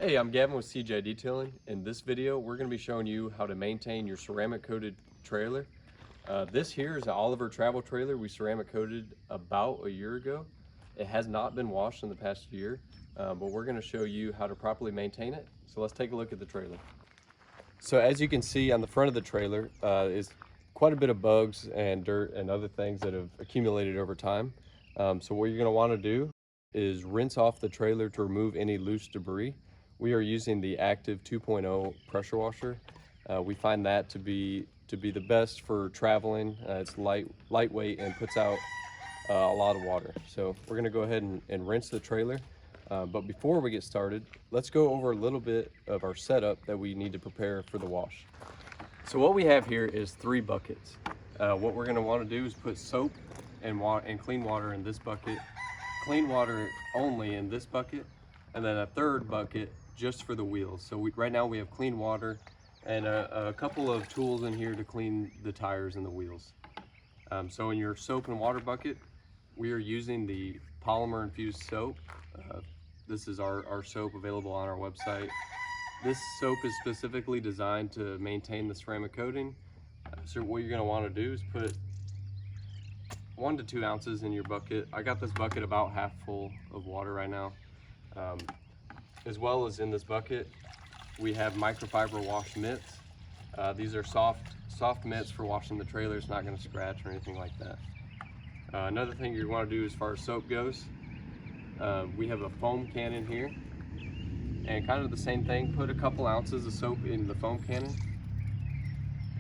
Hey, I'm Gavin with CJ Detailing. In this video, we're going to be showing you how to maintain your ceramic coated trailer. This here is an Oliver travel trailer we ceramic coated about a year ago. It has not been washed in the past year, but we're going to show you how to properly maintain it. So let's take a look at the trailer. So as you can see on the front of the trailer is quite a bit of bugs and dirt and other things that have accumulated over time. So what you're going to want to do is rinse off the trailer to remove any loose debris. We are using the Active 2.0 pressure washer. We find that to be the best for traveling. It's lightweight and puts out a lot of water. So we're going to go ahead and rinse the trailer. But before we get started, let's go over a little bit of our setup that we need to prepare for the wash. So what we have here is 3 buckets. What we're going to want to do is put soap and clean water in this bucket, clean water only in this bucket, and then a third bucket just for the wheels. So right now we have clean water and a couple of tools in here to clean the tires and the wheels. So in your soap and water bucket, we are using the polymer infused soap. This is our soap available on our website. This soap is specifically designed to maintain the ceramic coating. So what you're going to want to do is put 1 to 2 ounces in your bucket. I got this bucket about half full of water right now. As well as in this bucket, we have microfiber wash mitts. These are soft mitts for washing the trailer. It's not going to scratch or anything like that. Another thing you want to do as far as soap goes, we have a foam cannon here, and kind of the same thing. Put a couple ounces of soap in the foam cannon,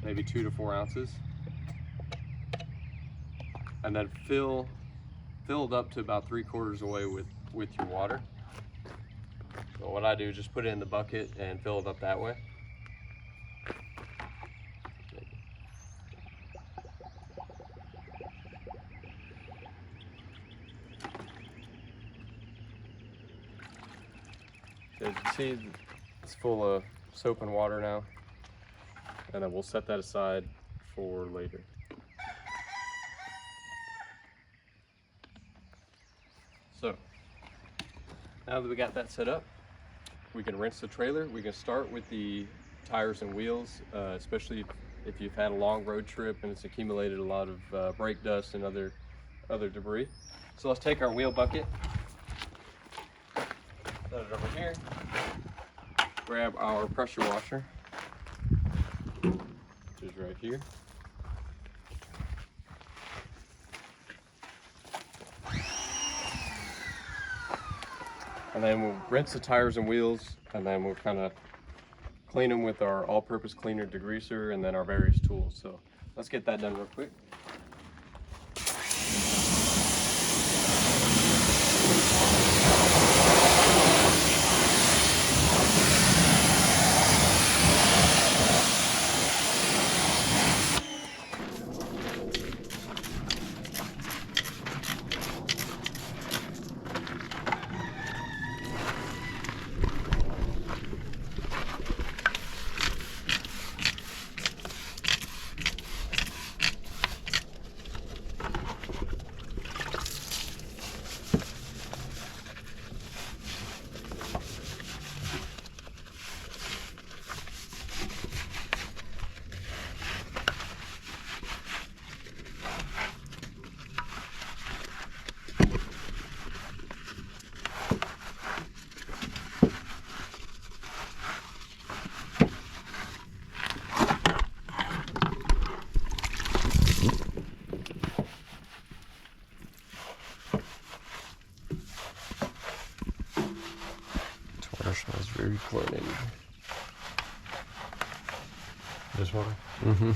maybe 2 to 4 ounces, and then fill it up to about 3/4 away with your water. So what I do is just put it in the bucket and fill it up that way. So as you can see, it's full of soap and water now, and then we'll set that aside for later. So now that we got that set up, we can rinse the trailer. We can start with the tires and wheels, especially if you've had a long road trip and it's accumulated a lot of brake dust and other debris. So let's take our wheel bucket, set it over here, grab our pressure washer, which is right here. And then we'll rinse the tires and wheels, and then we'll kind of clean them with our all-purpose cleaner degreaser and then our various tools. So let's get that done real quick. Smells very chlorinated. This water? Mm-hmm.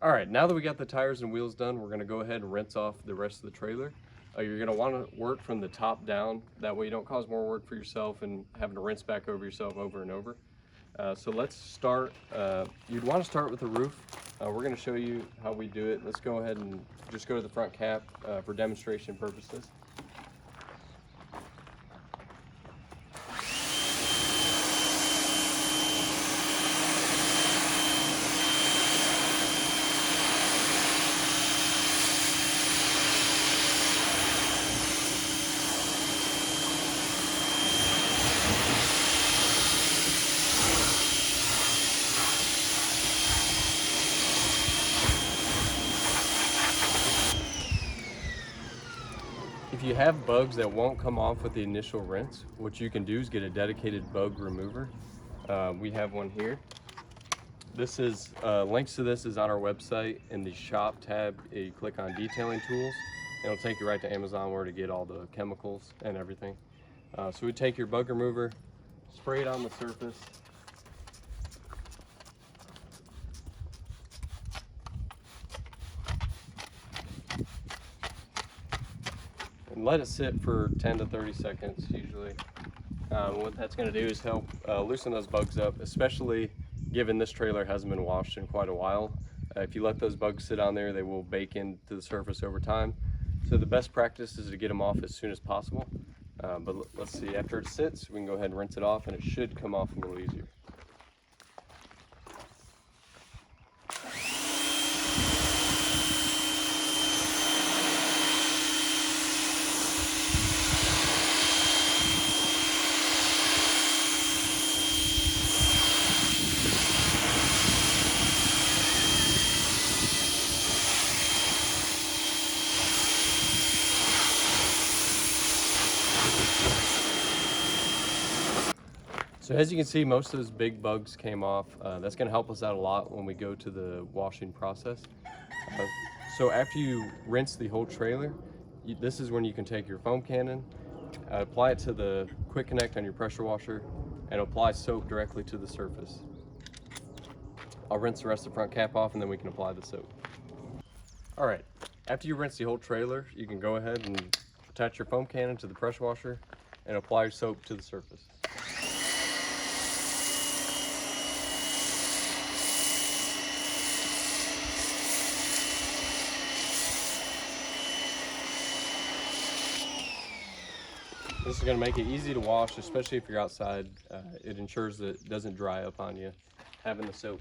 All right, now that we got the tires and wheels done, we're gonna go ahead and rinse off the rest of the trailer. You're gonna wanna work from the top down. That way you don't cause more work for yourself and having to rinse back over yourself over and over. So let's start, you'd wanna start with the roof. We're gonna show you how we do it. Let's go ahead and just go to the front cap for demonstration purposes. If you have bugs that won't come off with the initial rinse, what you can do is get a dedicated bug remover. We have one here. This is, links to this is on our website. In the shop tab, you click on detailing tools, and it'll take you right to Amazon where to get all the chemicals and everything. So we take your bug remover, spray it on the surface. And let it sit for 10 to 30 seconds usually. What that's going to do is help loosen those bugs up, especially given this trailer hasn't been washed in quite a while. If you let those bugs sit on there, they will bake into the surface over time. So the best practice is to get them off as soon as possible. But let's see, after it sits, we can go ahead and rinse it off, and it should come off a little easier. So as you can see, most of those big bugs came off. That's going to help us out a lot when we go to the washing process. So after you rinse the whole trailer, this is when you can take your foam cannon, apply it to the quick connect on your pressure washer, and apply soap directly to the surface. I'll rinse the rest of the front cap off, and then we can apply the soap. All right, after you rinse the whole trailer, you can go ahead and attach your foam cannon to the pressure washer and apply your soap to the surface. This is going to make it easy to wash, especially if you're outside. It ensures that it doesn't dry up on you, having the soap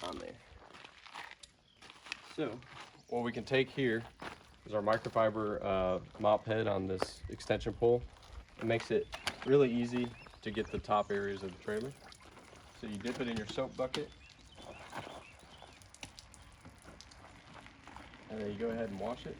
on there. So, what we can take here is our microfiber mop head on this extension pole. It makes it really easy to get the top areas of the trailer. So you dip it in your soap bucket, and then you go ahead and wash it.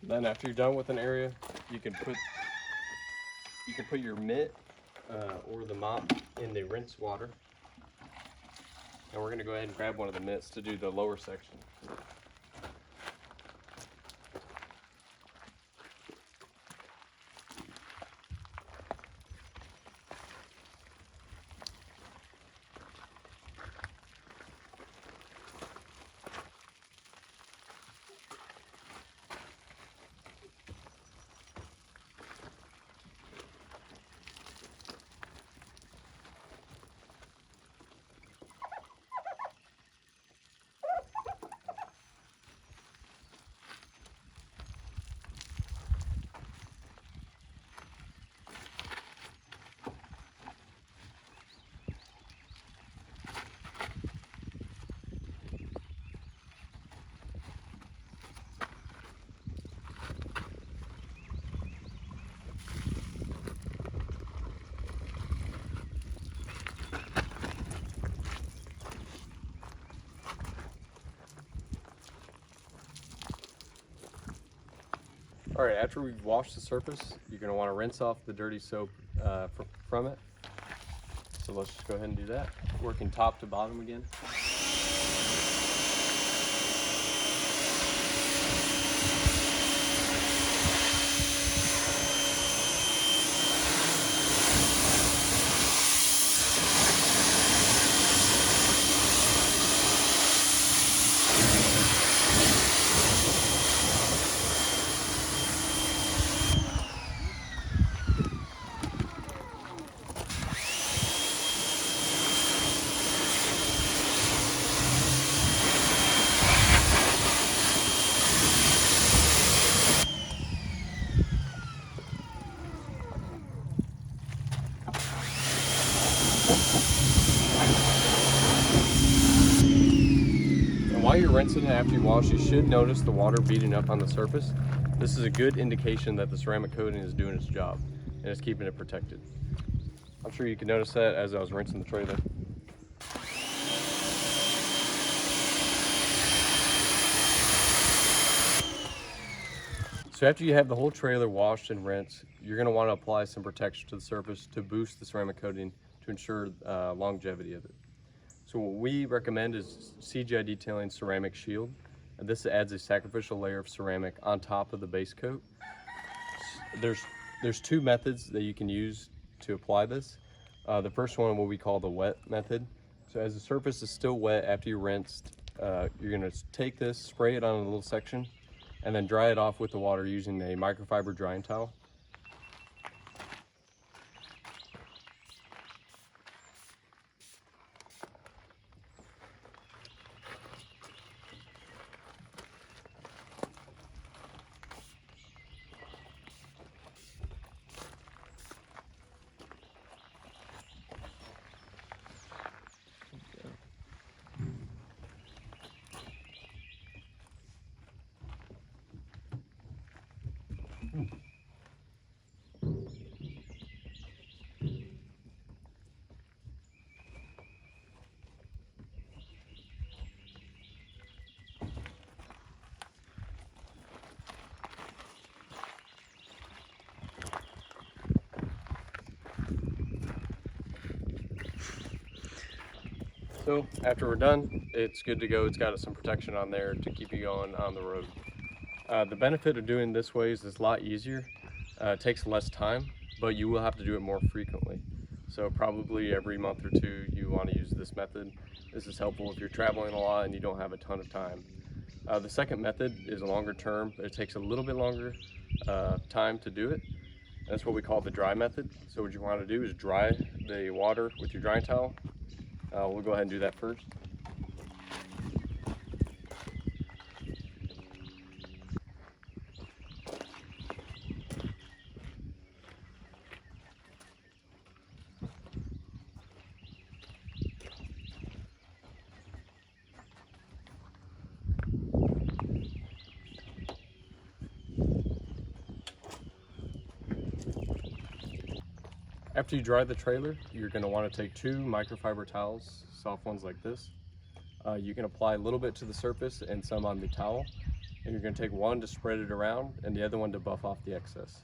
Then after you're done with an area, you can put your mitt or the mop in the rinse water. And we're going to go ahead and grab one of the mitts to do the lower section. All right, after we've washed the surface, you're gonna wanna rinse off the dirty soap from it. So let's just go ahead and do that. Working top to bottom again. While you're rinsing it after you wash, you should notice the water beating up on the surface. This is a good indication that the ceramic coating is doing its job and it's keeping it protected. I'm sure you can notice that as I was rinsing the trailer. So after you have the whole trailer washed and rinsed, you're going to want to apply some protection to the surface to boost the ceramic coating to ensure longevity of it. So what we recommend is CGI Detailing Ceramic Shield. And this adds a sacrificial layer of ceramic on top of the base coat. There's two methods that you can use to apply this. The first one, what we call the wet method. So as the surface is still wet after you rinsed, you're going to take this, spray it on a little section, and then dry it off with the water using a microfiber drying towel. So after we're done, it's good to go. It's got some protection on there to keep you going on the road. The benefit of doing this way is it's a lot easier. It takes less time, but you will have to do it more frequently. So probably every month or two, you want to use this method. This is helpful if you're traveling a lot and you don't have a ton of time. The second method is a longer term, but it takes a little bit longer time to do it. That's what we call the dry method. So what you want to do is dry the water with your drying towel. We'll go ahead and do that first. After you dry the trailer, you're going to want to take two microfiber towels, soft ones like this. You can apply a little bit to the surface and some on the towel. And you're going to take one to spread it around and the other one to buff off the excess.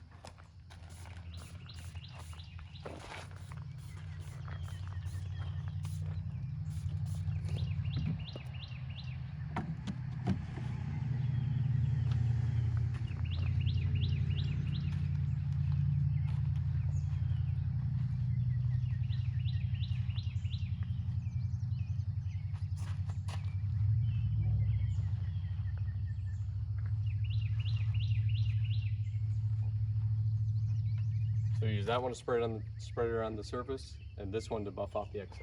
So use that one to spread it around the surface, and this one to buff off the excess.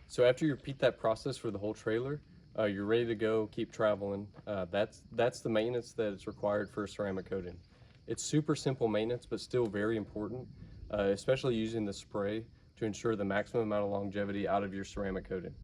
So after you repeat that process for the whole trailer, you're ready to go, keep traveling. That's the maintenance that is required for ceramic coating. It's super simple maintenance, but still very important, especially using the spray to ensure the maximum amount of longevity out of your ceramic coating.